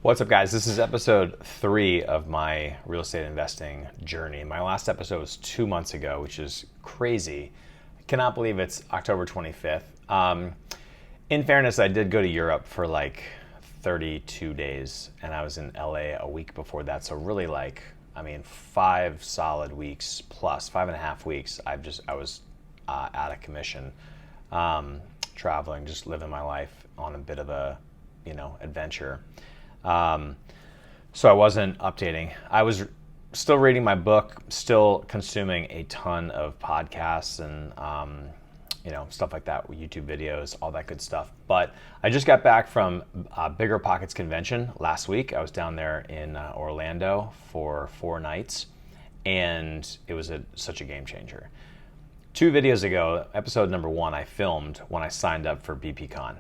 What's up, guys? This is episode 3 of my real estate investing journey. My last episode was 2 months ago, which is crazy. I cannot believe it's October 25th. In fairness, I did go to Europe for like 32 days, and I was in LA a week before that. So really 5 solid weeks plus 5.5 weeks. I was out of commission, traveling, just living my life on a bit of a, adventure. So I wasn't updating. I was still reading my book, still consuming a ton of podcasts and, stuff like that, YouTube videos, all that good stuff. But I just got back from Bigger Pockets convention last week. I was down there in Orlando for 4 nights, and it was such a game changer. 2 videos ago, episode number 1, I filmed when I signed up for BPCon,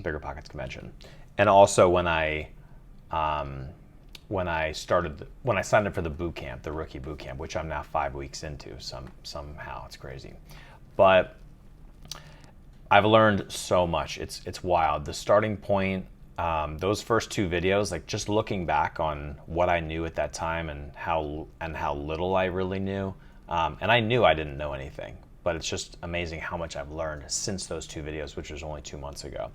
Bigger Pockets convention. And also when I signed up for the boot camp, the rookie boot camp, which I'm now 5 weeks into. Somehow it's crazy, but I've learned so much. It's wild. The starting point, those first 2 videos, like just looking back on what I knew at that time and how little I really knew, and I knew I didn't know anything, but it's just amazing how much I've learned since those 2 videos, which was only 2 months ago.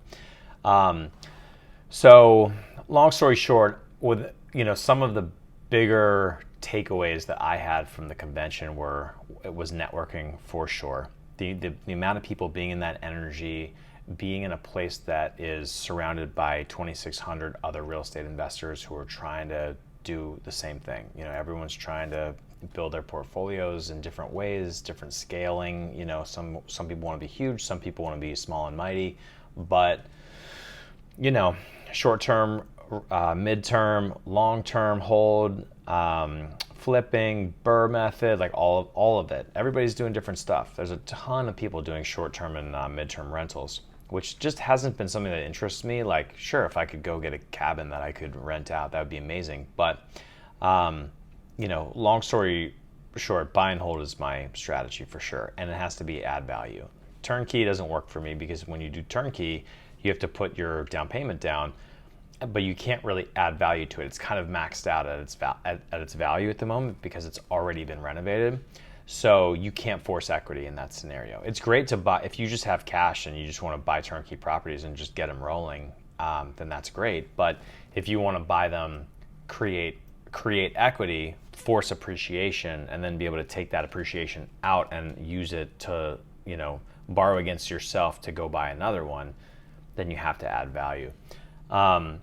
So long story short, with some of the bigger takeaways that I had from the convention was networking for sure. The amount of people being in that energy, being in a place that is surrounded by 2,600 other real estate investors who are trying to do the same thing. Everyone's trying to build their portfolios in different ways, different scaling. Some people want to be huge, some people want to be small and mighty, but short-term, mid-term, long-term hold, flipping, BRRRR method, like all of it. Everybody's doing different stuff. There's a ton of people doing short-term and mid-term rentals, which just hasn't been something that interests me. Like, sure, if I could go get a cabin that I could rent out, that would be amazing. But, long story short, buy and hold is my strategy for sure, and it has to be add value. Turnkey doesn't work for me because when you do turnkey, you have to put your down payment down, but you can't really add value to it. It's kind of maxed out at its value at the moment because it's already been renovated. So you can't force equity in that scenario. It's great to buy if you just have cash and you just want to buy turnkey properties and just get them rolling. Then that's great. But if you want to buy them, create equity, force appreciation, and then be able to take that appreciation out and use it to borrow against yourself to go buy another one, then you have to add value. And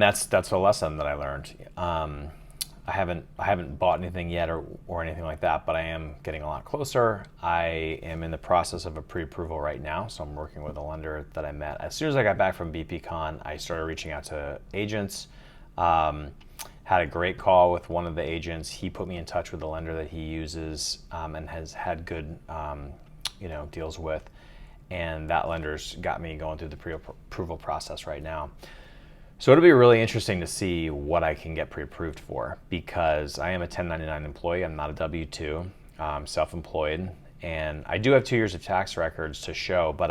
that's a lesson that I learned. I haven't bought anything yet or anything like that, but I am getting a lot closer. I am in the process of a pre-approval right now, so I'm working with a lender that I met. As soon as I got back from BPCon, I started reaching out to agents. Had a great call with one of the agents. He put me in touch with the lender that he uses and has had good deals with. And that lender's got me going through the pre-approval process right now. So it'll be really interesting to see what I can get pre-approved for, because I am a 1099 employee. I'm not a W-2. I'm self-employed, and I do have 2 years of tax records to show, but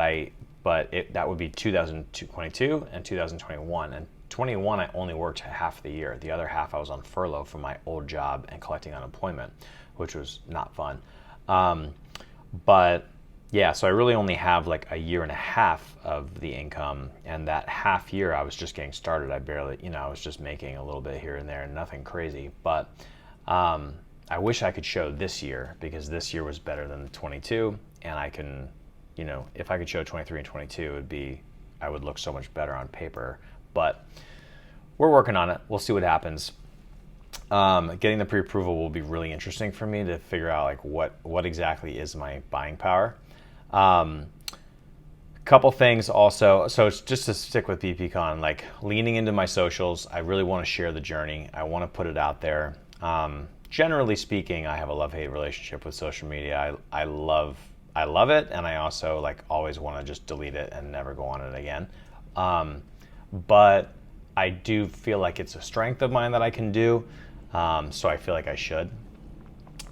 that would be 2022 and 2021. And 21, I only worked half the year. The other half, I was on furlough from my old job and collecting unemployment, which was not fun. But yeah, so I really only have like a year and a half of the income, and that half year I was just getting started. I barely, I was just making a little bit here and there, nothing crazy. But I wish I could show this year, because this year was better than 22, and I can, if I could show 23 and 22, I would look so much better on paper. But we're working on it. We'll see what happens. Getting the pre-approval will be really interesting for me to figure out like what exactly is my buying power. Couple things also. So it's just to stick with BPCon, like leaning into my socials. I really want to share the journey. I want to put it out there. Generally speaking, I have a love-hate relationship with social media. I love it, and I also like always want to just delete it and never go on it again. But I do feel like it's a strength of mine that I can do. So I feel like I should.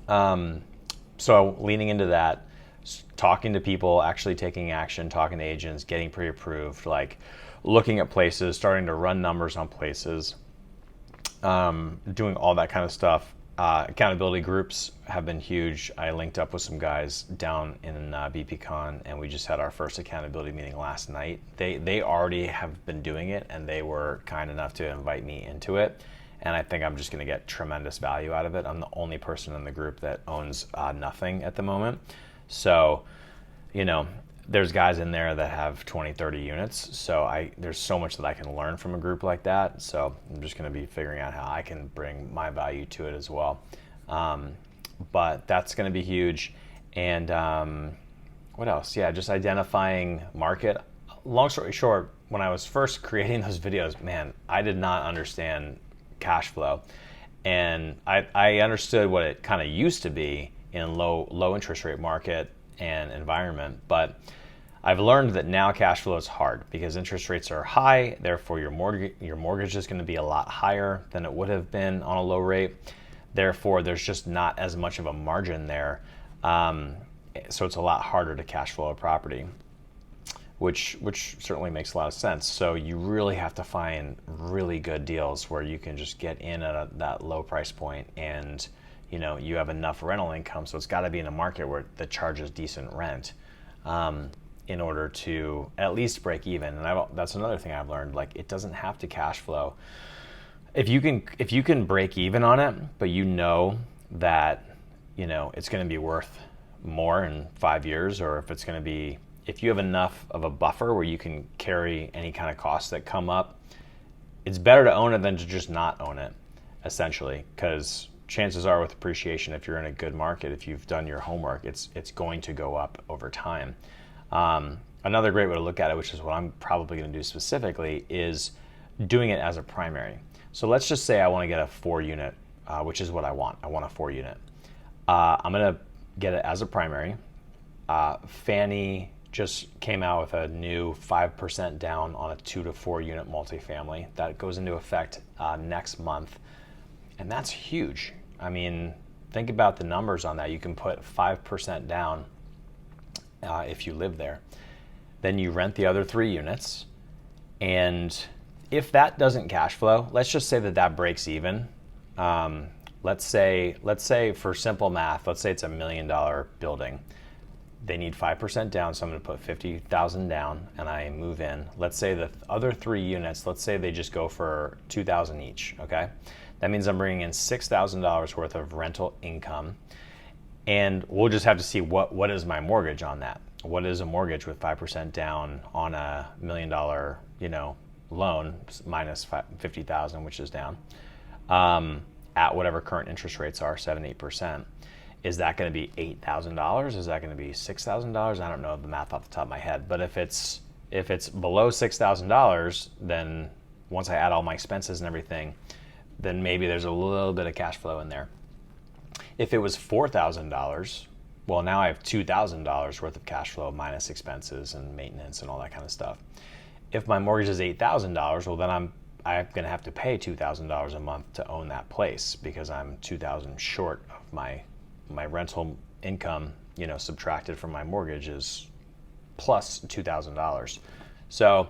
So leaning into that, talking to people, actually taking action, talking to agents, getting pre-approved, like looking at places, starting to run numbers on places, doing all that kind of stuff. Accountability groups have been huge. I linked up with some guys down in BPCon, and we just had our first accountability meeting last night. They already have been doing it, and they were kind enough to invite me into it. And I think I'm just going to get tremendous value out of it. I'm the only person in the group that owns nothing at the moment. So, there's guys in there that have 20, 30 units. So there's so much that I can learn from a group like that. So I'm just going to be figuring out how I can bring my value to it as well. But that's going to be huge. And what else? Yeah, just identifying market. Long story short, when I was first creating those videos, man, I did not understand cash flow. And I understood what it kind of used to be in low interest rate market and environment, but I've learned that now cash flow is hard because interest rates are high. Therefore, your mortgage is going to be a lot higher than it would have been on a low rate. Therefore, there's just not as much of a margin there. So it's a lot harder to cash flow a property, which certainly makes a lot of sense. So you really have to find really good deals where you can just get in at that low price point, and you have enough rental income. So it's got to be in a market where that charges decent rent. In order to at least break even. And that's another thing I've learned, like it doesn't have to cash flow. If you can break even on it, but that it's going to be worth more in 5 years, or if you have enough of a buffer where you can carry any kind of costs that come up, it's better to own it than to just not own it, essentially, because chances are with appreciation, if you're in a good market, if you've done your homework, it's going to go up over time. Another great way to look at it, which is what I'm probably going to do specifically, is doing it as a primary. So let's just say I want to get a 4-unit, which is what I want. I want a 4-unit. I'm going to get it as a primary. Fannie just came out with a new 5% down on a 2 to 4 unit multifamily that goes into effect next month. And that's huge. I mean, think about the numbers on that. You can put 5% down if you live there. Then you rent the other 3 units. And if that doesn't cash flow, let's just say that breaks even. Let's say for simple math, let's say it's $1 million building. They need 5% down, so I'm going to put $50,000 down and I move in. Let's say the other 3 units, let's say they just go for $2,000 each, okay? That means I'm bringing in $6,000 worth of rental income. And we'll just have to see what is my mortgage on that. What is a mortgage with 5% down on a $1 million, loan minus $50,000, which is down, at whatever current interest rates are, 7-8%. Is that going to be $8,000? Is that going to be $6,000? I don't know the math off the top of my head. But if it's below $6,000, then once I add all my expenses and everything, then maybe there's a little bit of cash flow in there. If it was $4,000, well, now I have $2,000 worth of cash flow minus expenses and maintenance and all that kind of stuff. If my mortgage is $8,000, well, then I'm going to have to pay $2,000 a month to own that place because I'm $2,000 short of my rental income, subtracted from my mortgage is plus $2,000. So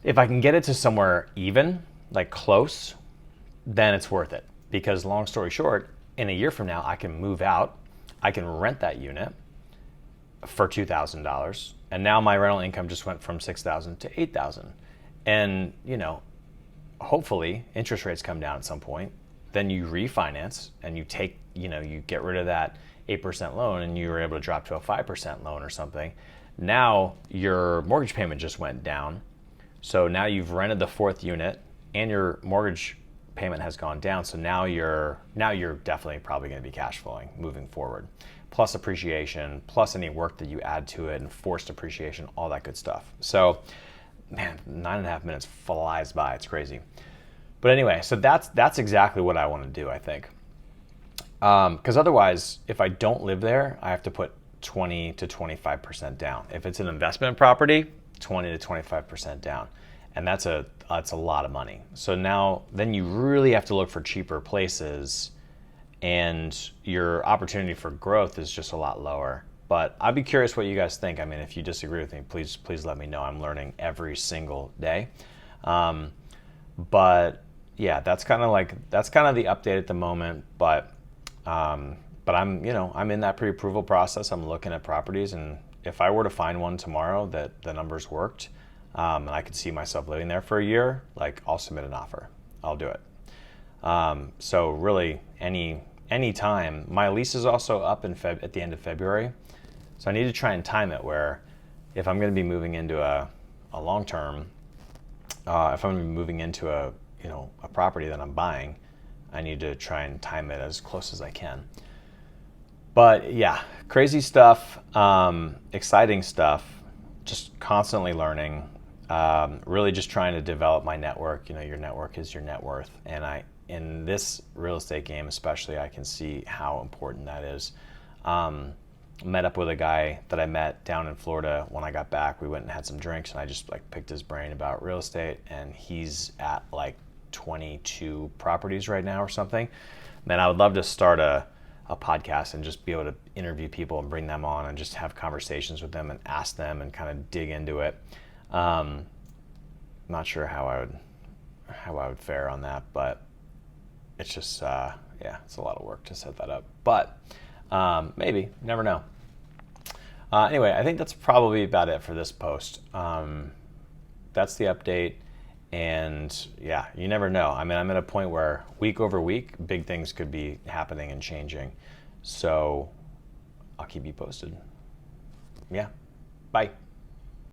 if I can get it to somewhere even, like close, then it's worth it. Because long story short, in a year from now, I can move out, I can rent that unit for $2,000, and now my rental income just went from $6,000 to $8,000. And, hopefully interest rates come down at some point. Then you refinance and you take, you get rid of that 8% loan and you were able to drop to a 5% loan or something. Now your mortgage payment just went down. So now you've rented the 4th unit and your mortgage payment has gone down. So now you're definitely probably going to be cash flowing moving forward. Plus appreciation, plus any work that you add to it and forced appreciation, all that good stuff. So man, 9.5 minutes flies by. It's crazy. But anyway, so that's exactly what I want to do, I think. Because otherwise, if I don't live there, I have to put 20 to 25% down. If it's an investment property, 20 to 25% down. And that's a lot of money. So then you really have to look for cheaper places, and your opportunity for growth is just a lot lower. But I'd be curious what you guys think. I mean, if you disagree with me, please let me know. I'm learning every single day. But yeah, that's kind of the update at the moment. But I'm in that pre-approval process. I'm looking at properties, and if I were to find one tomorrow that the numbers worked, and I could see myself living there for a year, like, I'll submit an offer. I'll do it. So really, any time. My lease is also up at the end of February, so I need to try and time it where, if I'm going to be moving into a long term, if I'm going to be moving into a property that I'm buying, I need to try and time it as close as I can. But yeah, crazy stuff, exciting stuff, just constantly learning, really just trying to develop my network. Your network is your net worth. And in this real estate game especially, I can see how important that is. Met up with a guy that I met down in Florida when I got back. We went and had some drinks, and I just picked his brain about real estate, and he's at 22 properties right now or something. Man, I would love to start a podcast and just be able to interview people and bring them on and just have conversations with them and ask them and kind of dig into it. Not sure how I would fare on that, but it's just it's a lot of work to set that up. But maybe, never know. Anyway, I think that's probably about it for this post. That's the update. And yeah, you never know. I mean, I'm at a point where week over week, big things could be happening and changing. So I'll keep you posted. Yeah. Bye.